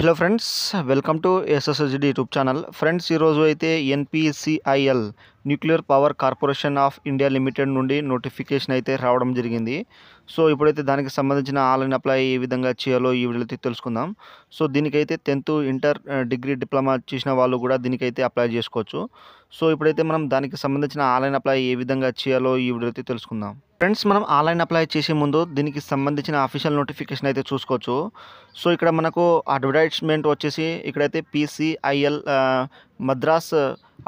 Hello friends, welcome to SSSD YouTube channel. Friends, ఈరోజు అయితే NPCIL Nuclear Power Corporation of India Limited నుండి notification అయితే రావడం జరిగింది. సో ఇప్పుడైతే దానికి సంబంధించిన ఆన్లైన్ అప్లై ఏ విధంగా చేయాలో ఈ వీడియోలో అయితే తెలుసుకుందాం. సో దీనికైతే 10th ఇంటర్ డిగ్రీ డిప్లొమా చేసిన వాళ్ళు కూడా దీనికైతే అప్లై చేసుకోవచ్చు. సో ఇప్పుడైతే మనం దానికి సంబంధించిన ఆన్లైన్ అప్లై ఏ విధంగా చేయాలో ఈ వీడియోలో అయితే తెలుసుకుందాం. ఫ్రెండ్స్, మనం ఆన్లైన్ అప్లై చేసే ముందు దీనికి సంబంధించిన అఫీషియల్ నోటిఫికేషన్ అయితే చూసుకోవచ్చు. సో ఇక్కడ మనకు అడ్వర్టైజ్మెంట్ వచ్చేసి ఇక్కడైతే పీసీఐఎల్ మద్రాస్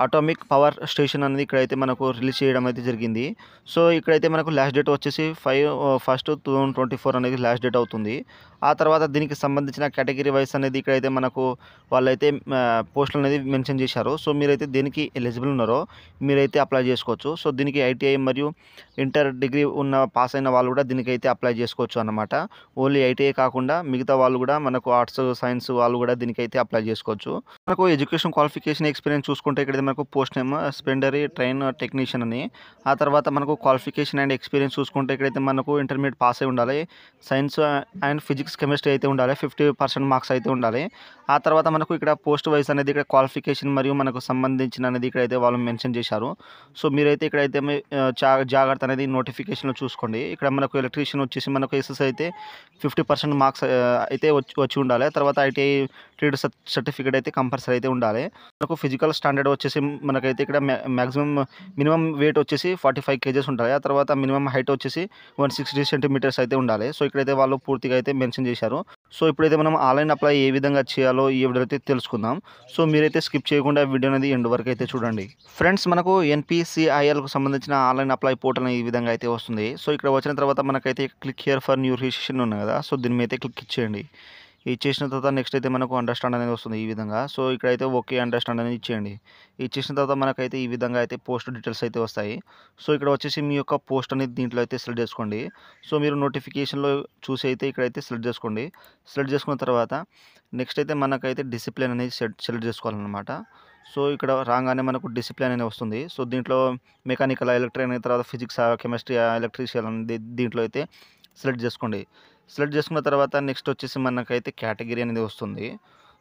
అటామిక్ పవర్ స్టేషన్ అనేది ఇక్కడైతే మనకు రిలీజ్ చేయడం అయితే జరిగింది. సో ఇక్కడైతే మనకు లాస్ట్ డేట్ వచ్చేసి 5/1/2024 అనేది లాస్ట్ డేట్ అవుతుంది. ఆ తర్వాత దీనికి సంబంధించిన కేటగిరీ వైస్ అనేది ఇక్కడైతే మనకు వాళ్ళైతే పోస్టులు అనేది మెన్షన్ చేశారు. సో మీరైతే దేనికి ఎలిజిబుల్ ఉన్నారో మీరైతే అప్లై చేసుకోవచ్చు. సో దీనికి ఐటీఐ మరియు ఇంటర్ డిగ్రీ ఉన్న పాస్ అయిన వాళ్ళు కూడా దీనికైతే అప్లై చేసుకోవచ్చు అన్నమాట. ఓన్లీ ఐటీఐ కాకుండా మిగతా వాళ్ళు కూడా మనకు ఆర్ట్స్ సైన్స్ వాళ్ళు కూడా దీనికైతే అప్లై చేసుకోవచ్చు. మనకు ఎడ్యుకేషన్ క్వాలిఫికేషన్ ఎక్స్పీరియన్స్ చూసుకుంటే ఇక్కడ మనకు పోస్ట్ నేమ్ స్పెండరీ ట్రైన్ టెక్నీషియన్ అని. ఆ తర్వాత మనకు క్వాలిఫికేషన్ అండ్ ఎక్స్పీరియన్స్ చూసుకుంటే ఇక్కడైతే మనకు ఇంటర్మీడియట్ పాస్ అయి ఉండాలి. సైన్స్ అండ్ ఫిజిక్స్ కెమిస్ట్రీ అయితే ఉండాలి. 50% మార్క్స్ అయితే ఉండాలి. ఆ తర్వాత మనకు ఇక్కడ పోస్ట్ వైస్ అనేది ఇక్కడ క్వాలిఫికేషన్ మరియు మనకు సంబంధించిన అనేది ఇక్కడైతే వాళ్ళు మెన్షన్ చేశారు. సో మీరైతే ఇక్కడైతే జాగ్రత్త అనేది నోటిఫికేషన్లో చూసుకోండి. ఇక్కడ మనకు ఎలక్ట్రీషియన్ వచ్చేసి మనకు ఎస్ఎస్ అయితే 50% మార్క్స్ అయితే వచ్చి ఉండాలి. తర్వాత ఐటీఐ ట్రేడ్ సర్టిఫికేట్ అయితే కంపల్సరీ అయితే ఉండాలి. మనకు ఫిజికల్ స్టాండర్డ్ వచ్చేసి మనకైతే ఇక్కడ మ్యాక్సిమం మినిమం వెయిట్ వచ్చేసి 45 kgs ఉండాలి. ఆ తర్వాత మినిమం హైట్ వచ్చేసి 160 centimeters అయితే ఉండాలి. సో ఇక్కడైతే వాళ్ళు పూర్తిగా అయితే మెన్షన్ చేశారు. సో ఇప్పుడైతే మనం ఆన్లైన్ అప్లై ఏ విధంగా చేయాలో ఈ వీడియో అయితే తెలుసుకుందాం. సో మీరైతే స్కిప్ చేయకుండా వీడియో అనేది ఎండ్ వరకు అయితే చూడండి. ఫ్రెండ్స్, మనకు ఎన్పిసిఐఎల్కు సంబంధించిన ఆన్లైన్ అప్లై పోర్టల్ ఈ విధంగా అయితే వస్తుంది. సో ఇక్కడ వచ్చిన తర్వాత మనకైతే click here for new registration ఉంది కదా. సో దీని మీద అయితే క్లిక్ ఇచ్చేయండి. ఇచ్చేసిన తర్వాత నెక్స్ట్ అయితే మనకు అండర్స్టాండ్ అనేది వస్తుంది ఈ విధంగా. సో ఇక్కడైతే ఓకే అండర్స్టాండ్ అనేది ఇచ్చేయండి. ఇచ్చేసిన తర్వాత మనకైతే ఈ విధంగా అయితే పోస్ట్ డీటెయిల్స్ అయితే వస్తాయి. సో ఇక్కడ వచ్చేసి మీ యొక్క పోస్ట్ అనేది దీంట్లో అయితే సెలెక్ట్ చేసుకోండి. సో మీరు నోటిఫికేషన్లో చూసి అయితే ఇక్కడైతే సెలెక్ట్ చేసుకోండి. సెలెక్ట్ చేసుకున్న తర్వాత నెక్స్ట్ అయితే మనకైతే డిసిప్లిన్ అనేది సెలెక్ట్ చేసుకోవాలన్నమాట. సో ఇక్కడ రాగానే మనకు డిసిప్లిన్ అనేది వస్తుంది. సో దీంట్లో మెకానికల్, ఎలక్ట్రికల్, తర్వాత ఫిజిక్స్, కెమిస్ట్రీ, ఎలక్ట్రీషియన్ అనేది దీంట్లో అయితే సెలెక్ట్ చేసుకోండి. సెలెక్ట్ చేసుకున్న తర్వాత నెక్స్ట్ వచ్చేసి మనకైతే కేటగిరీ అనేది వస్తుంది.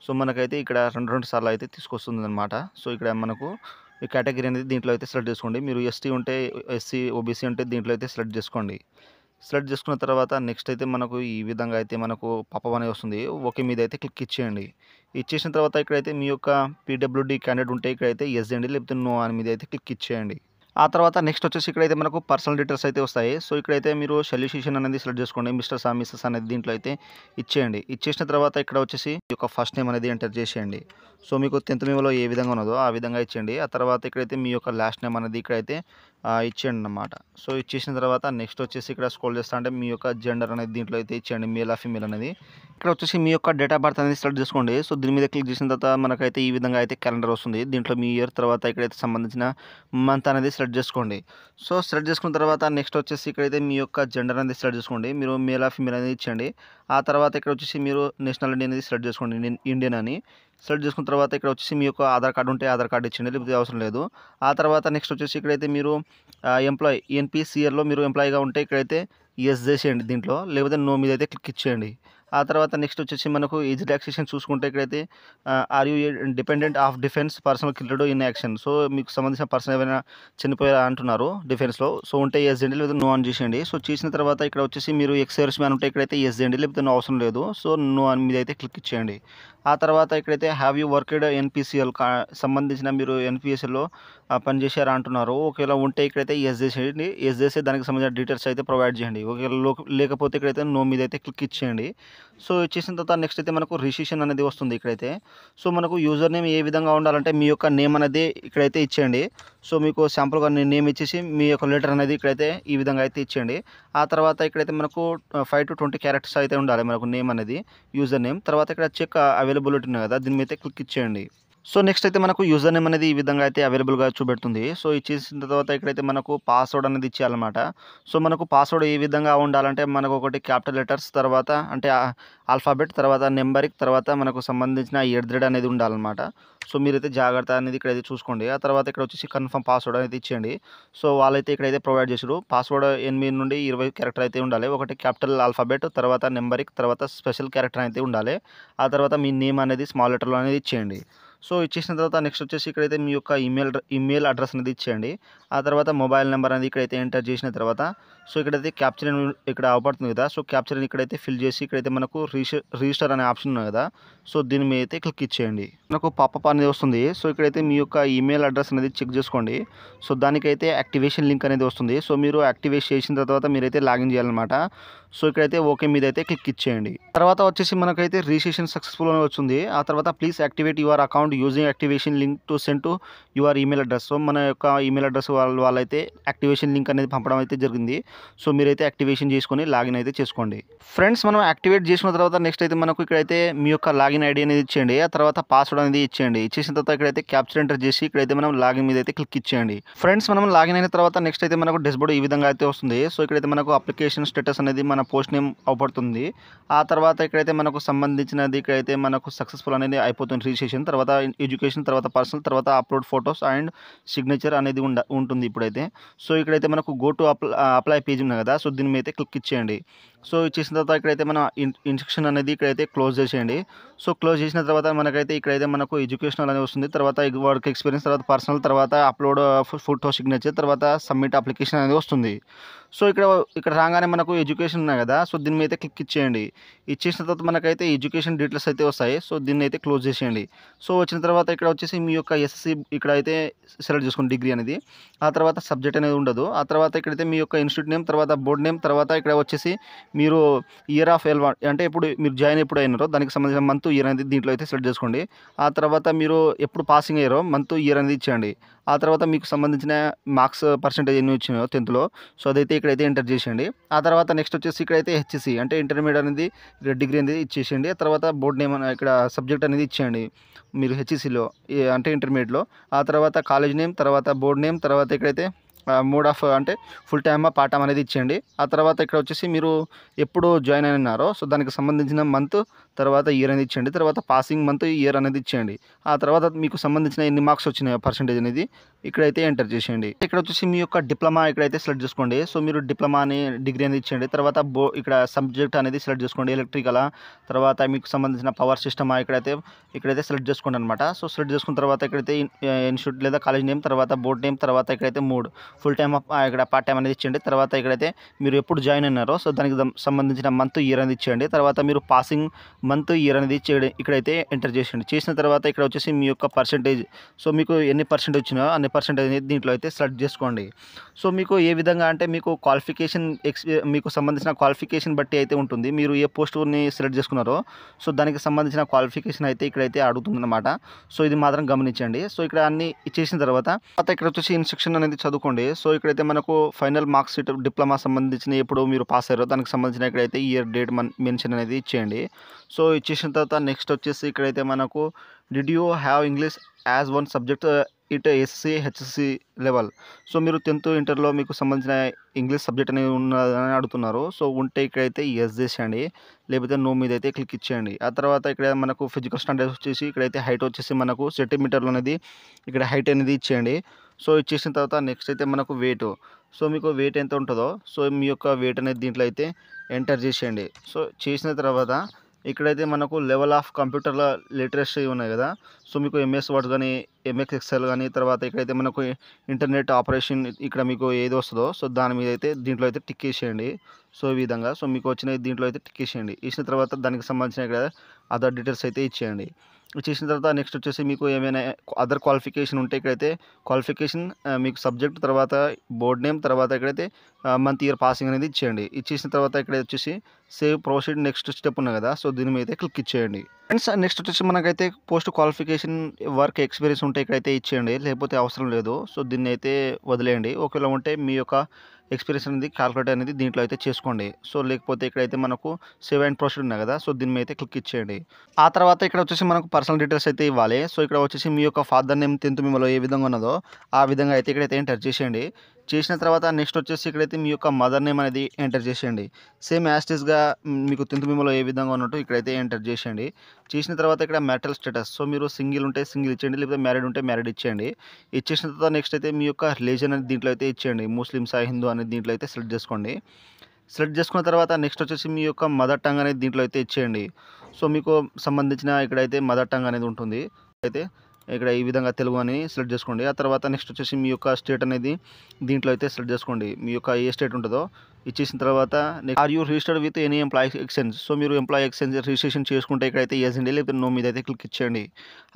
సో మనకైతే ఇక్కడ రెండు సార్లు అయితే తీసుకొస్తుంది అనమాట. సో ఇక్కడ మనకు ఈ కేటగిరీ అనేది దీంట్లో అయితే సెలెక్ట్ చేసుకోండి. మీరు ఎస్టీ ఉంటే ఎస్సీ, ఓబీసీ ఉంటే దీంట్లో అయితే సెలెక్ట్ చేసుకోండి. సెలెక్ట్ చేసుకున్న తర్వాత నెక్స్ట్ అయితే మనకు ఈ విధంగా అయితే మనకు పాపప్ అనేది వస్తుంది. ఓకే మీద అయితే క్లిక్ ఇచ్చేయండి. ఇచ్చేసిన తర్వాత ఇక్కడైతే మీ యొక్క పీడబ్ల్యూడీ క్యాండిడేట్ ఉంటే ఇక్కడైతే ఎస్ అండి, లేకపోతే నో అని మీద అయితే క్లిక్ ఇచ్చేయండి. ఆ తర్వాత నెక్స్ట్ వచ్చేసి ఇక్కడైతే మనకు పర్సనల్ డీటెయిల్స్ అయితే వస్తాయి. సో ఇక్కడైతే మీరు సొల్యూషన్ అనేది సెలెక్ట్ చేసుకోండి. మిస్టర్ సా, మిస్సెస్ అనేది దీంట్లో అయితే ఇచ్చేయండి. ఇచ్చేసిన తర్వాత ఇక్కడ వచ్చేసి మీ యొక్క ఫస్ట్ నేమ్ అనేది ఎంటర్ చేసేయండి. సో మీకు 10th మెమోలో ఏ విధంగా ఉన్నదో ఆ విధంగా ఇచ్చేయండి. ఆ తర్వాత ఇక్కడైతే మీ యొక్క లాస్ట్ నేమ్ అనేది ఇక్కడైతే ఇచ్చేయండి అన్నమాట. సో ఇచ్చేసిన తర్వాత నెక్స్ట్ వచ్చేసి ఇక్కడ స్క్రోల్ చేస్తా అంటే మీ యొక్క జెండర్ అనేది దీంట్లో అయితే ఇచ్చేయండి, మేల్ ఆ ఫీమేల్ అనేది. ఇక్కడ వచ్చేసి మీ యొక్క డేట్ ఆఫ్ బర్త్ అనేది సెలెక్ట్ చేసుకోండి. సో దీని మీద క్లిక్ చేసిన తర్వాత మనకైతే ఈ విధంగా అయితే క్యాలెండర్ వస్తుంది. దీంట్లో మీ ఇయర్ తర్వాత ఇక్కడైతే సంబంధించిన మంత్ అనేది సెలెక్ట్ చేసుకోండి. సో సెలెక్ట్ చేసుకున్న తర్వాత నెక్స్ట్ వచ్చేసి ఇక్కడైతే మీ యొక్క జెండర్ అనేది సెలెక్ట్ చేసుకోండి. మీరు మేల్ ఆ ఫీమేల్ అనేది ఇచ్చేయండి. ఆ తర్వాత ఇక్కడ వచ్చేసి మీరు నేషనాలిటీ అనేది సెలెక్ట్ చేసుకోండి, ఇండియన్ అని. సెలెక్ట్ చేసుకున్న తర్వాత ఇక్కడ వచ్చేసి మీ యొక్క ఆధార్ కార్డు ఉంటే ఆధార్ కార్డు ఇచ్చేయండి, లేకపోతే అవసరం లేదు. ఆ తర్వాత నెక్స్ట్ వచ్చేసి ఇక్కడైతే మీరు ఎంప్లాయ్ ఎన్పిసిఆర్లో మీరు ఎంప్లాయీగా ఉంటే ఇక్కడైతే ఎస్ చేసేయండి దీంట్లో, లేకపోతే నో మీద అయితే క్లిక్ ఇచ్చేయండి. ఆ తర్వాత నెక్స్ట్ వచ్చేసి మనకు ఏజ్ రిలాక్సేషన్ చూసుకుంటే ఇక్కడైతే are you dependent of defence personnel killed in action. So మీకు సంబంధించిన పర్సన్ ఏమైనా చనిపోయారా అంటున్నారు డిఫెన్స్లో. సో ఉంటే ఎస్ చేయండి, లేకపోతే నో అని చేసేయండి. సో చేసిన తర్వాత ఇక్కడ వచ్చేసి మీరు ఎక్స్ సర్వీస్ మ్యాన్ ఉంటే ఇక్కడైతే ఎస్ చేయండి, లేకపోతే నో అవసరం లేదు. సో నో అని మీద అయితే క్లిక్ ఇచ్చేయండి. ఆ తర్వాత ఇక్కడైతే హ్యావ్ యూ వర్క్డ్ ఎన్పిసిఎల్ సంబంధించిన మీరు ఎన్పిఎస్ఎల్లో పనిచేశారా అంటున్నారు. ఒకవేళ ఉంటే ఇక్కడైతే ఎస్ చేసేయండి. ఎస్ చేసి దానికి సంబంధించిన డీటెయిల్స్ అయితే ప్రొవైడ్ చేయండి. ఒకవేళ లేకపోతే ఇక్కడైతే నో మీద అయితే క్లిక్ ఇచ్చేయండి. సో ఇచ్చేసిన తర్వాత నెక్స్ట్ అయితే మనకు రిజిస్ట్రేషన్ అనేది వస్తుంది ఇక్కడైతే. సో మనకు యూజర్ నేమ్ ఏ విధంగా ఉండాలంటే మీ యొక్క నేమ్ అనేది ఇక్కడైతే ఇచ్చేయండి. సో మీకు శాంపుల్గా నేమ్ ఇచ్చేసి మీ యొక్క లెటర్ అనేది ఇక్కడైతే ఈ విధంగా అయితే ఇచ్చేయండి. ఆ తర్వాత ఇక్కడైతే మనకు 5 to 20 క్యారెక్టర్స్ అయితే ఉండాలి మనకు నేమ్ అనేది, యూజర్ నేమ్. తర్వాత ఇక్కడ చెక్ అవైలబిలిటీ ఉంది కదా, దీని మీద క్లిక్ ఇచ్చేయండి. సో నెక్స్ట్ అయితే మనకు యూజర్ నేమ్ అనేది ఈ విధంగా అయితే అవైలబుల్‌గా చూపెడుతుంది. సో ఇచ్చేసిన తర్వాత ఇక్కడైతే మనకు పాస్వర్డ్ అనేది ఇచ్చేయాలన్నమాట. సో మనకు పాస్వర్డ్ ఏ విధంగా ఉండాలంటే మనకు ఒకటి క్యాపిటల్ లెటర్స్ తర్వాత అంటే ఆల్ఫాబెట్ తర్వాత నంబరిక్ తర్వాత మనకు సంబంధించిన ఎట్ అనేది ఉండాలన్నమాట. సో మీరైతే జాగ్రత్త అనేది ఇక్కడైతే చూసుకోండి. ఆ తర్వాత ఇక్కడ వచ్చేసి కన్ఫర్మ్ పాస్వర్డ్ అనేది ఇచ్చేయండి. సో వాళ్ళైతే ఇక్కడైతే ప్రొవైడ్ చేసిర్రు. పాస్వర్డ్ 8 నుండి 20 క్యారెక్టర్ అయితే ఉండాలి. ఒకటి క్యాపిటల్ ఆల్ఫాబెట్ తర్వాత నంబరిక్ తర్వాత స్పెషల్ క్యారెక్టర్ అయితే ఉండాలి. ఆ తర్వాత మీ నేమ్ అనేది స్మాల్ లెటర్‌లో అనేది ఇచ్చేయండి. సో ఇచ్చేసిన తర్వాత నెక్స్ట్ వచ్చేసి ఇక్కడైతే మీ యొక్క ఈమెయిల్ అడ్రస్ అనేది ఇచ్చేయండి. ఆ తర్వాత మొబైల్ నెంబర్ అనేది ఇక్కడైతే ఎంటర్ చేసిన తర్వాత సో ఇక్కడైతే క్యాప్చర్ అని ఇక్కడ అవపడుతుంది కదా! సో క్యాప్చర్ అని ఇక్కడైతే ఫిల్ చేసి ఇక్కడైతే మనకు రిజిస్టర్ అనే ఆప్షన్ ఉంది కదా! సో దీని మీద అయితే క్లిక్ ఇచ్చేయండి. మనకు పాపప్ అనేది వస్తుంది. సో ఇక్కడైతే మీ యొక్క ఈమెయిల్ అడ్రస్ అనేది చెక్ చేసుకోండి. సో దానికైతే యాక్టివేషన్ లింక్ అనేది వస్తుంది. సో మీరు యాక్టివేట్ చేసిన తర్వాత మీరైతే లాగిన్ చేయాలన్నమాట. సో ఇక్కడైతే ఓకే మీద అయితే క్లిక్ ఇచ్చేయండి. తర్వాత వచ్చేసి మనకైతే రిజిస్ట్రేషన్ సక్సెస్‌ఫుల్ అని వచ్చింది. ఆ తర్వాత please activate your account using activation link to send to your email address. So మన యొక్క ఈమెయిల్ అడ్రస్ వాళ్ళైతే యాక్టివేషన్ లింక్ అనేది పంపడం అయితే జరిగింది. సో మీరైతే యాక్టివేషన్ చేసుకొని లాగిన్ అయితే చేసుకోండి. ఫ్రెండ్స్ మనం యాక్టివేట్ చేసిన తర్వాత నెక్స్ట్ అయితే మనకు ఇక్కడైతే మీ యొక్క లాగిన్ ఐడీ అనేది ఇచ్చేయండి. ఆ తర్వాత పాస్వర్డ్ అనేది ఇచ్చేయండి. ఇచ్చేసిన తర్వాత ఇక్కడైతే క్యాప్చర్ ఎంటర్ చేసి ఇక్కడైతే మనం లాగిన్ మీద అయితే క్లిక్ ఇచ్చేయండి. ఫ్రెండ్స్ మనం లాగిన్ అయిన తర్వాత నెక్స్ట్ అయితే మనకు డాష్‌బోర్డ్ ఈ విధంగా అయితే వస్తుంది. సో ఇక్కడైతే మనకు అప్లికేషన్ స్టేటస్ అనేది మన పోస్ట్ నేమ్ అవపడుతుంది. ఆ తర్వాత ఇక్కడైతే మనకు సంబంధించినది ఇక్కడైతే మనకు సక్సెస్‌ఫుల్ అనేది అయిపోతుంది రిజిస్ట్రేషన్. తర్వాత ఎడ్యుకేషన్ తర్వాత పర్సనల్ తర్వాత అప్‌లోడ్ ఫోటోస్ అండ్ సిగ్నేచర్ అనేది ఉంటుంది ఇప్పుడైతే. సో ఇక్కడైతే మనకు గో టు అప్లై పేజ్ ఉంది కదా! సో దీని మీద అయితే క్లిక్ ఇచ్చేయండి. సో ఇచ్చేసిన తర్వాత ఇక్కడైతే మన ఇన్స్ట్రక్షన్ అనేది ఇక్కడైతే క్లోజ్ చేసేయండి. సో క్లోజ్ చేసిన తర్వాత మనకైతే ఇక్కడైతే మనకు ఎడ్యుకేషనల్ అనేది వస్తుంది. తర్వాత వర్క్ ఎక్స్పీరియన్స్ తర్వాత పర్సనల్ తర్వాత అప్‌లోడ్ ఫోటో సిగ్నేచర్ తర్వాత సబ్మిట్ అప్లికేషన్ అనేది వస్తుంది. సో ఇక్కడ రాగానే మనకు ఎడ్యుకేషన్ ఉన్నాయి కదా! సో దీని మీద అయితే క్లిక్ ఇచ్చేయండి. ఇచ్చేసిన తర్వాత మనకైతే ఎడ్యుకేషన్ డీటెయిల్స్ అయితే వస్తాయి. సో దీన్ని అయితే క్లోజ్ చేసేయండి. సో వచ్చిన తర్వాత ఇక్కడ వచ్చేసి మీ యొక్క ఎస్ఎస్‌సి ఇక్కడైతే సెలెక్ట్ చేసుకోండి డిగ్రీ అనేది. ఆ తర్వాత సబ్జెక్ట్ అనేది ఉండదు. ఆ తర్వాత ఇక్కడైతే మీ యొక్క ఇన్‌స్టిట్యూట్ నేమ్ తర్వాత బోర్డ్ నేమ్ తర్వాత ఇక్కడ వచ్చేసి మీరు ఇయర్ ఆఫ్ L1 అంటే ఇప్పుడు మీరు జాయిన్ ఎప్పుడు అయినారో దానికి సంబంధించిన మంత్, ఇయర్ అనేది దీంట్లో అయితే సెలెక్ట్ చేసుకోండి. ఆ తర్వాత మీరు ఎప్పుడు పాసింగ్ అయ్యారో మంత్, ఇయర్ అనేది ఇచ్చేయండి. ఆ తర్వాత మీకు సంబంధించిన మార్క్స్ పర్సెంటేజ్ ఎన్ని వచ్చినాయో 10థ్‌లో సో అదైతే ఇక్కడైతే ఎంటర్ చేసేయండి. ఆ తర్వాత నెక్స్ట్ వచ్చేసి ఇక్కడైతే హెచ్‌సీ అంటే ఇంటర్మీడియేట్ అనేది డిగ్రీ అనేది ఇచ్చేసేయండి. ఆ తర్వాత బోర్డ్ నేమ్ ఇక్కడ సబ్జెక్ట్ అనేది ఇచ్చేయండి. మీరు హెచ్‌ఈసీలో అంటే ఇంటర్మీడియేట్‌లో. ఆ తర్వాత కాలేజ్ నేమ్ తర్వాత బోర్డ్ నేమ్ తర్వాత ఇక్కడైతే మోడ్ ఆఫ్ అంటే ఫుల్ టైమా, పార్ట్ టైమ్ అనేది ఇచ్చేయండి. ఆ తర్వాత ఇక్కడ వచ్చేసి మీరు ఎప్పుడు జాయిన్ అయినారో సో దానికి సంబంధించిన మంత్ తర్వాత ఇయర్ అనేది ఇచ్చేయండి. తర్వాత పాసింగ్ మంత్, ఇయర్ అనేది ఇచ్చేయండి. ఆ తర్వాత మీకు సంబంధించిన ఎన్ని మార్క్స్ వచ్చినాయో పర్సెంటేజ్ అనేది ఇక్కడైతే ఎంటర్ చేసేయండి. ఇక్కడ వచ్చేసి మీ యొక్క డిప్లొమా ఇక్కడైతే సెలెక్ట్ చేసుకోండి. సో మీరు డిప్లొమా అని డిగ్రీ అనేది ఇచ్చేయండి. తర్వాత ఇక్కడ సబ్జెక్ట్ అనేది సెలెక్ట్ చేసుకోండి. ఎలక్ట్రికలా తర్వాత మీకు సంబంధించిన పవర్ సిస్టమా ఇక్కడైతే సెలెక్ట్ చేసుకోండి అనమాట. సో సెలెక్ట్ చేసుకున్న తర్వాత ఇక్కడైతే ఇన్స్టిట్యూట్ లేదా కాలేజ్ నేమ్ తర్వాత బోర్డ్ నేమ్ తర్వాత ఇక్కడైతే మోడ్ ఫుల్ టైమ్ ఇక్కడ పార్ట్ టైమ్ అనేది ఇచ్చేయండి. తర్వాత ఇక్కడైతే మీరు ఎప్పుడు జాయిన్ అయినారో సో దానికి సంబంధించిన మంత్, ఇయర్ అనేది ఇచ్చేయండి. తర్వాత మీరు పాసింగ్ మంత్, ఇయర్ అనేది ఇక్కడైతే ఎంటర్ చేసేయండి. చేసిన తర్వాత ఇక్కడ వచ్చేసి మీ యొక్క పర్సెంటేజ్ సో మీకు ఎన్ని పర్సెంట్ వచ్చినాయో అన్ని పర్సెంటేజ్ అనేది దీంట్లో అయితే సెలెక్ట్ చేసుకోండి. సో మీకు ఏ విధంగా అంటే మీకు మీకు సంబంధించిన క్వాలిఫికేషన్ బట్టి అయితే ఉంటుంది. మీరు ఏ పోస్ట్‌ని సెలెక్ట్ చేసుకున్నారో సో దానికి సంబంధించిన క్వాలిఫికేషన్ అయితే ఇక్కడైతే అడుగుతుందన్నమాట. సో ఇది మాత్రం గమనించండి. సో ఇక్కడ అన్నీ ఇచ్చేసిన తర్వాత ఇక్కడ వచ్చేసి ఇన్స్ట్రక్షన్ అనేది చదువుకోండి. సో ఇక్కడైతే మనకు ఫైనల్ మార్క్స్ షీట్ డిప్లొమా సంబంధించిన ఎప్పుడు మీరు పాస్ అయ్యారో దానికి సంబంధించిన ఇక్కడైతే ఇయర్, డేట్ మెన్షన్ అనేది ఇచ్చేయండి. సో ఇచ్చేసిన తర్వాత నెక్స్ట్ వచ్చేసి ఇక్కడైతే మనకు did you have English as one subject it SC, HC level. So మీరు 10థ్, ఇంటర్‌లో మీకు సంబంధించిన ఇంగ్లీష్ సబ్జెక్ట్ అనేది ఉన్నదని అడుగుతున్నారు. సో ఉంటే ఇక్కడైతే యెస్ చేసేయండి. లేకపోతే నో మీద అయితే క్లిక్ ఇచ్చేయండి. ఆ తర్వాత ఇక్కడ మనకు ఫిజికల్ స్టాండర్డ్స్ వచ్చేసి ఇక్కడైతే హైట్ వచ్చేసి మనకు సెంటీమీటర్‌లో అనేది ఇక్కడ హైట్ అనేది ఇచ్చేయండి. సో ఇచ్చేసిన తర్వాత నెక్స్ట్ అయితే మనకు వెయిట్. సో మీకు వెయిట్ ఎంత ఉంటుందో సో మీ యొక్క వెయిట్ అనేది దీంట్లో అయితే ఎంటర్ చేసేయండి. సో చేసిన తర్వాత ఇక్కడైతే మనకు లెవెల్ ఆఫ్ కంప్యూటర్‌ల లిటరసీ ఉన్నాయి కదా! సో మీకు ఎంఎస్ వర్డ్ గానీ, ఎంఎస్ ఎక్సెల్ గానీ తర్వాత ఇక్కడైతే మనకు ఇంటర్నెట్ ఆపరేషన్ ఇక్కడ మీకు ఏది వస్తదో సో దాని మీద అయితే దీంట్లో అయితే టిక్ ఏసేయండి. సో ఈ విధంగా సో మీకు వచ్చిన దీంట్లో అయితే టిక్ ఏసేయండి. ఏసిన తర్వాత దానికి సంబంధించిన ఇక్కడ అదర్ డీటెయిల్స్ అయితే ఇచ్చేయండి. ఇచ్చేసిన తర్వాత నెక్స్ట్ వచ్చేసి మీకు ఏమైనా అదర్ క్వాలిఫికేషన్ ఉంటే ఇక్కడైతే క్వాలిఫికేషన్ మీకు సబ్జెక్ట్ తర్వాత బోర్డ్ నేమ్ తర్వాత ఇక్కడైతే మంత్, ఇయర్ పాసింగ్ అనేది ఇచ్చేయండి. ఇచ్చేసిన తర్వాత ఇక్కడ వచ్చేసి సేవ్ ప్రొసీడ్ నెక్స్ట్ స్టెప్ ఉంది కదా, సో దీని మీద అయితే క్లిక్ ఇచ్చేయండి. ఫ్రెండ్స్ నెక్స్ట్ వచ్చేసి మనకైతే పోస్ట్ క్వాలిఫికేషన్ వర్క్ ఎక్స్పీరియన్స్ ఉంటే ఇక్కడైతే ఇచ్చేయండి, లేకపోతే అవసరం లేదు. సో దీన్ని అయితే వదిలేయండి. ఒకవేళ ఉంటే మీ యొక్క ఎక్స్పీరియన్స్ అనేది క్యాలిక్యులేట్ అనేది దీంట్లో అయితే చేసుకోండి. సో లేకపోతే ఇక్కడైతే మనకు సేవ్ అండ్ ప్రొసీడ్ ఉన్నాయి కదా, సో దీని మీద అయితే క్లిక్ ఇచ్చేయండి. ఆ తర్వాత ఇక్కడ వచ్చేసి మనకు పర్సనల్ డీటెయిల్స్ అయితే ఇవ్వాలి. సో ఇక్కడ వచ్చేసి మీ యొక్క ఫాదర్ నేమ్ 10th మెమోలో ఏ విధంగా ఉన్నదో ఆ విధంగా అయితే ఇక్కడైతే ఎంటర్ చేసేయండి. చేసిన తర్వాత నెక్స్ట్ వచ్చేసి ఇక్కడైతే మీ యొక్క మదర్ నేమ్ అనేది ఎంటర్ చేసేయండి. సేమ్ యాస్టిస్గా మీకు 10th మెమోలో ఏ విధంగా ఉన్నట్టు ఇక్కడైతే ఎంటర్ చేసేయండి. చేసిన తర్వాత ఇక్కడ మ్యారిటల్ స్టేటస్, సో మీరు సింగిల్ ఉంటే సింగిల్ ఇచ్చేయండి, లేకపోతే మ్యారీడ్ ఉంటే మ్యారీడ్ ఇచ్చేయండి. ఇచ్చేసిన తర్వాత నెక్స్ట్ అయితే మీ యొక్క రిలీజన్ అనేది దీంట్లో అయితే ఇచ్చేయండి. ముస్లిమ్సా హిందూ అనేది దీంట్లో అయితే సెలెక్ట్ చేసుకోండి. సెలెక్ట్ చేసుకున్న తర్వాత నెక్స్ట్ వచ్చేసి మీ యొక్క మదర్ టంగ్ అనేది దీంట్లో అయితే ఇచ్చేయండి. సో మీకు సంబంధించిన ఇక్కడైతే మదర్ టంగ్ అనేది ఉంటుంది. అయితే ఇక్కడ ఈ విధంగా తెలుగు అని సెలెక్ట్ చేసుకోండి. ఆ తర్వాత నెక్స్ట్ వచ్చేసి మీ యొక్క స్టేట్ అనేది దీంట్లో అయితే సెలెక్ట్ చేసుకోండి. మీ యొక్క ఏ స్టేట్ ఉంటుందో ఇచ్చేసిన తర్వాత are you registered with any employee exchange, so మీరు ఎంప్లాయీ ఎక్స్చేంజ్ రిజిస్ట్రేషన్ చేసుకుంటే ఇక్కడైతే ఎస్ అండి, లేకపోతే నో మీద అయితే క్లిక్ ఇచ్చేయండి.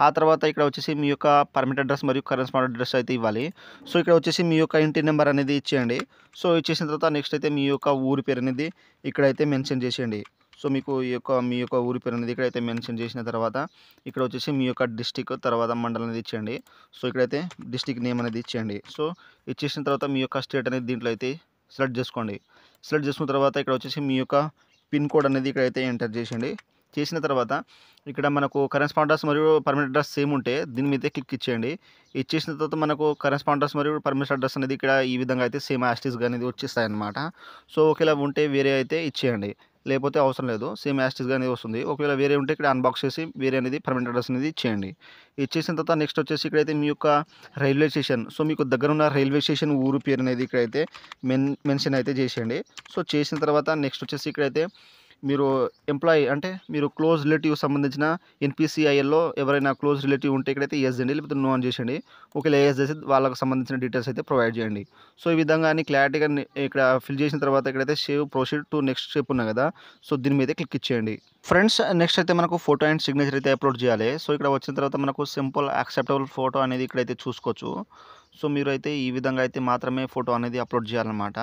ఆ తర్వాత ఇక్కడ వచ్చేసి మీ యొక్క పర్మనెంట్ అడ్రస్ మరియు కరెస్పాండెంట్ అడ్రస్ అయితే ఇవ్వాలి. సో ఇక్కడ వచ్చేసి మీ యొక్క ఇంటి నెంబర్ అనేది ఇచ్చేయండి. సో ఇచ్చేసిన తర్వాత నెక్స్ట్ అయితే మీ యొక్క ఊరి పేరు అనేది ఇక్కడైతే మెన్షన్ చేసేయండి. సో మీకు మీ యొక్క ఊరి పేరు అనేది ఇక్కడైతే మెన్షన్ చేసిన తర్వాత ఇక్కడ వచ్చేసి మీ యొక్క డిస్టిక్ తర్వాత మండలం అనేది ఇచ్చేయండి. సో ఇక్కడైతే డిస్టిక్ నేమ్ అనేది ఇచ్చేయండి. సో ఇచ్చేసిన తర్వాత మీ యొక్క స్టేట్ అనేది దీంట్లో అయితే సెలెక్ట్ చేసుకోండి. సెలెక్ట్ చేసుకున్న తర్వాత ఇక్కడ వచ్చేసి మీ యొక్క పిన్ కోడ్ అనేది ఇక్కడైతే ఎంటర్ చేసేయండి. చేసిన తర్వాత ఇక్కడ మనకు కరెస్పాండెన్స్ మరియు పర్మనెంట్ అడ్రస్ సేమ్ ఉంటే దీని మీద క్లిక్ ఇచ్చేయండి. ఇచ్చేసిన తర్వాత మనకు కరెస్పాండెన్స్ మరియు పర్మనెంట్ అడ్రస్ అనేది ఇక్కడ ఈ విధంగా అయితే సేమ్ యాస్టిస్గా అనేది వచ్చేస్తాయి అన్నమాట. సో ఒకవేళ ఉంటే వేరే అయితే ఇచ్చేయండి, లేకపోతే అవసరం లేదు, సేమ్ యాస్టిస్గా అనేది వస్తుంది. ఒకవేళ వేరే ఉంటే ఇక్కడ అన్బాక్స్ చేసి వేరే అనేది పర్మనెంట్ అడ్రస్ అనేది ఇచ్చేయండి. ఇచ్చేసిన తర్వాత నెక్స్ట్ వచ్చేసి ఇక్కడైతే మీ యొక్క రైల్వే స్టేషన్, సో మీకు దగ్గర ఉన్న రైల్వే స్టేషన్ ఊరు పేరు అనేది ఇక్కడైతే మెన్షన్ అయితే చేసేయండి. సో చేసిన తర్వాత నెక్స్ట్ వచ్చేసి ఇక్కడైతే మీరు ఎంప్లాయీ అంటే మీరు క్లోజ్ రిలేటివ్ సంబంధించిన ఎన్పిసిఐఎల్లో ఎవరైనా క్లోజ్ రిలేటివ్ ఉంటే ఇక్కడైతే ఎస్ అండి, లేకపోతే నో అని చేసేయండి. ఒకవేళ ఎస్ చేసి వాళ్ళకి సంబంధించిన డీటెయిల్స్ అయితే ప్రొవైడ్ చేయండి. సో ఈ విధంగా అన్ని క్లారిటీగా ఇక్కడ ఫిల్ చేసిన తర్వాత ఇక్కడైతే save proceed to next step ఉన్నాయి కదా, సో దీని మీద క్లిక్ ఇచ్చేయండి. ఫ్రెండ్స్ నెక్స్ట్ అయితే మనకు ఫోటో అండ్ సిగ్నేచర్ అయితే అప్లోడ్ చేయాలి. సో ఇక్కడ వచ్చిన తర్వాత మనకు సింపుల్ యాక్సెప్టబుల్ ఫోటో అనేది ఇక్కడైతే చూసుకోవచ్చు. సో మీరు అయితే ఈ విధంగా అయితే మాత్రమే ఫోటో అనేది అప్లోడ్ చేయాలన్నమాట.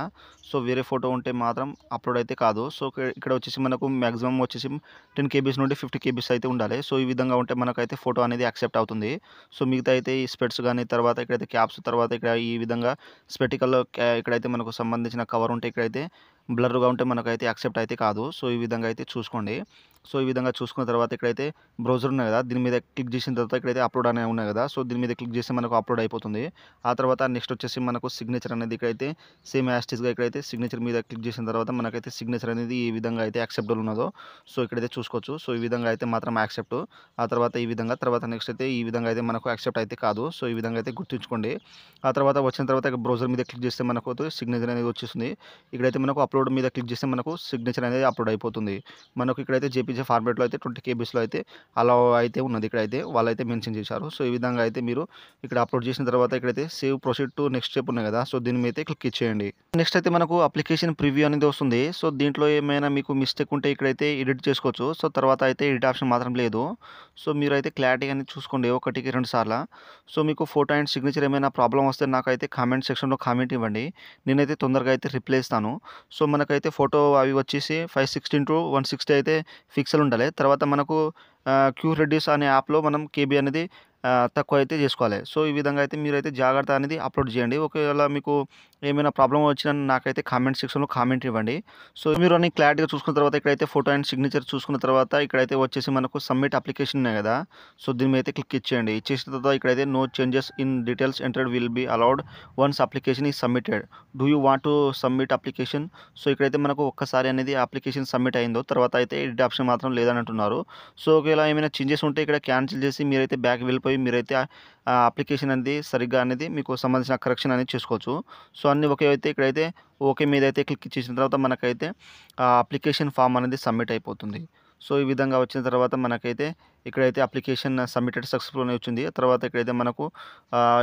సో వేరే ఫోటో ఉంటే మాత్రం అప్లోడ్ అయితే కాదు. సో ఇక్కడ వచ్చేసి మనకు మ్యాక్సిమం వచ్చేసి 10 కేబీస్ నుండి 50 కేబీస్ అయితే ఉండాలి. సో ఈ విధంగా ఉంటే మనకైతే ఫోటో అనేది యాక్సెప్ట్ అవుతుంది. సో మిగతా అయితే ఈ స్పెట్స్ కానీ తర్వాత ఇక్కడైతే క్యాప్స్ తర్వాత ఇక్కడ ఈ విధంగా స్పెటికల్లో ఇక్కడైతే మనకు సంబంధించిన కవర్ ఉంటే ఇక్కడైతే బ్లర్గా ఉంటే మనకైతే యాక్సెప్ట్ అయితే కాదు. సో ఈ విధంగా అయితే చూసుకోండి. సో ఈ విధంగా చూసుకున్న తర్వాత ఇక్కడైతే బ్రౌజర్ ఉన్నాయి కదా, దీని మీద క్లిక్ చేసిన తర్వాత ఇక్కడైతే అప్లోడ్ అనేవి ఉన్నాయి కదా, సో దీని మీద క్లిక్ చేస్తే మనకు అప్లోడ్ అయిపోతుంది. ఆ తర్వాత నెక్స్ట్ వచ్చేసి మనకు సిగ్నేచర్ అనేది ఇక్కడైతే సేమ్ యాస్టిస్గా ఇక్కడైతే సిగ్నేచర్ మీద క్లిక్ చేసిన తర్వాత మనకైతే సిగ్నేచర్ అనేది ఈ విధంగా అయితే యాక్సెప్టబుల్ ఉన్నదో సో ఇక్కడైతే చూసుకోవచ్చు. సో ఈ విధంగా అయితే మాత్రం యాక్సెప్ట్. ఆ తర్వాత ఈ విధంగా తర్వాత నెక్స్ట్ అయితే ఈ విధంగా అయితే మనకు యాక్సెప్ట్ అయితే కాదు. సో ఈ విధంగా అయితే గుర్తుంచుకోండి. ఆ తర్వాత వచ్చిన తర్వాత బ్రౌజర్ మీద క్లిక్ చేస్తే మనకు సిగ్నేచర్ అనేది వచ్చేస్తుంది. ఇక్కడైతే మనకు అప్లోడ్ మీద క్లిక్ చేస్తే మనకు సిగ్నేచర్ అనేది అప్లోడ్ అయిపోతుంది. మనకు ఇక్కడైతే జేపీజీ ఫార్మాట్లో అయితే 20 కేబీస్లో అయితే అలా అయితే ఉన్నది, ఇక్కడైతే వాళ్ళైతే మెన్షన్ చేశారు. సో ఈ విధంగా అయితే మీరు ఇక్కడ అప్లోడ్ చేసిన తర్వాత ఇక్కడైతే save proceed to next step ఉన్నాయి కదా, సో దీని మీద అయితే క్లిక్ ఇచ్చేయండి. నెక్స్ట్ అయితే మనకు అప్లికేషన్ ప్రివ్యూ అనేది వస్తుంది. సో దీంట్లో ఏమైనా మీకు మిస్టేక్ ఉంటే ఇక్కడైతే ఎడిట్ చేసుకోవచ్చు. సో తర్వాత అయితే ఎడిట్ ఆప్షన్ మాత్రం లేదు. సో మీరైతే క్లారిటీ అనేది చూసుకోండి 1కి 2 సార్లు. సో మీకు ఫోటో అండ్ సిగ్నేచర్ ఏమైనా ప్రాబ్లం వస్తే నాకైతే కామెంట్ సెక్షన్లో కామెంట్ ఇవ్వండి, నేనైతే తొందరగా అయితే రిప్లై ఇస్తాను. సో మనకైతే ఫోటో అవి వచ్చేసి 516x160 అయితే పిక్సెల్ ఉండాలి. తర్వాత మనకు క్యూ రెడ్యూస్ అనే యాప్లో మనం కేబీ అనేది తక్కువ అయితే చేసుకోవాలి. సో ఈ విధంగా అయితే మీరైతే జాగ్రత్త అనేది అప్లోడ్ చేయండి. ఒకవేళ మీకు ఏమైనా ప్రాబ్లం వచ్చినా నాకైతే కామెంట్ సెక్షన్లో కామెంట్ ఇవ్వండి. సో మీరు అన్ని క్లారిటీగా చూసుకున్న తర్వాత ఇక్కడైతే ఫోటో అండ్ సిగ్నేచర్ చూసుకున్న తర్వాత ఇక్కడైతే వచ్చేసి మనకు సబ్మిట్ అప్లికేషన్ ఉన్నాయి కదా, సో దీని మీద అయితే క్లిక్ ఇచ్చేయండి. ఇచ్చేసిన తర్వాత ఇక్కడైతే no changes in details entered will be allowed once application is submitted, do you want to submit application. So ఇక్కడైతే మనకు ఒక్కసారి అనేది అప్లికేషన్ సబ్మిట్ అయిందో తర్వాత అయితే ఎడిట్ ఆప్షన్ మాత్రం లేదని అంటున్నారు. సో ఒకవేళ ఏమైనా చేంజెస్ ఉంటే ఇక్కడ క్యాన్సిల్ చేసి మీరైతే బ్యాక్ వెళ్ళిపోయి మీరైతే అప్లికేషన్ అనేది సరిగ్గా అనేది మీకు సంబంధించిన కరెక్షన్ అనేది చేసుకోవచ్చు. సో అన్నీ ఒకే అయితే ఇక్కడైతే ఓకే మీద అయితే క్లిక్ చేసిన తర్వాత మనకైతే అప్లికేషన్ ఫామ్ అనేది సబ్మిట్ అయిపోతుంది. సో ఈ విధంగా వచ్చిన తర్వాత మనకైతే ఇక్కడైతే అప్లికేషన్ సబ్మిటెడ్ సక్సెస్‌ఫుల్ అని వచ్చింది. తర్వాత ఇక్కడైతే మనకు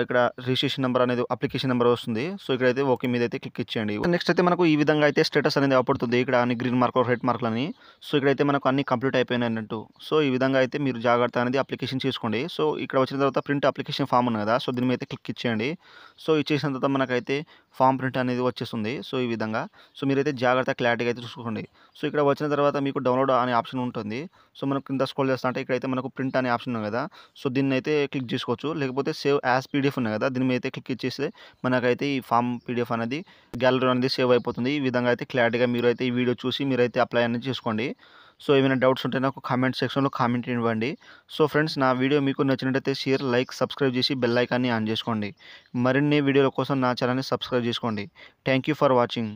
ఇక్కడ రిజిస్ట్రేషన్ నంబర్ అనేది అప్లికేషన్ నంబర్ వస్తుంది. సో ఇక్కడైతే ఓకే మీద అయితే క్లిక్ ఇచ్చేయండి. నెక్స్ట్ అయితే మనకు ఈ విధంగా అయితే స్టేటస్ అనేది అవపడుతుంది. ఇక్కడ అన్ని గ్రీన్ మార్కులు, రెడ్ మార్కులని. సో ఇక్కడైతే మనకు అన్ని కంప్లీట్ అయిపోయినాయి అన్నట్టు. సో ఈ విధంగా అయితే మీరు జాగ్రత్త అనేది అప్లికేషన్ చేసుకోండి. సో ఇక్కడ వచ్చిన తర్వాత ప్రింట్ అప్లికేషన్ ఫామ్ ఉంది కదా! సో దీని మీద అయితే క్లిక్ ఇచ్చేయండి. సో ఇచ్చేసిన తర్వాత మనకైతే ఫామ్ ప్రింట్ అనేది వచ్చేస్తుంది. సో ఈ విధంగా. సో మీరైతే జాగ్రత్తగా క్లారిటీగా అయితే చూసుకోండి. సో ఇక్కడ వచ్చిన తర్వాత మీకు డౌన్‌లోడ్ అనే ఆప్షన్ ఉంటుంది. సో మనం కింద స్క్రోల్ చేస్తా అంటే ఇక్కడైతే మనకు ప్రింట్ అనే ఆప్షన్ ఉంది కదా! సో దీన్నైతే క్లిక్ చేసుకోవచ్చు. లేకపోతే సేవ్ యాస్ పీడీఎఫ్ ఉంది కదా! దీని మీద అయితే క్లిక్ ఇచ్చేస్తే మనకైతే ఈ ఫామ్ పీడీఎఫ్ అనేది గ్యాలరీలో అనేది సేవ్ అయిపోతుంది. ఈ విధంగా అయితే క్లారిటీగా మీరైతే ఈ వీడియో చూసి మీరైతే అప్లై అనేది చేసుకోండి. సో ఏమైనా డౌట్స్ ఉంటే నాకు కామెంట్ సెక్షన్‌లో కామెంట్ ఇవ్వండి. సో ఫ్రెండ్స్ నా వీడియో మీకు నచ్చినట్టయితే షేర్, లైక్, సబ్స్క్రైబ్ చేసి బెల్ ఐకాన్‌ని ఆన్ చేసుకోండి. మరిన్ని వీడియోల కోసం నా ఛానెల్‌ని సబ్స్క్రైబ్ చేసుకోండి. Thank you for watching.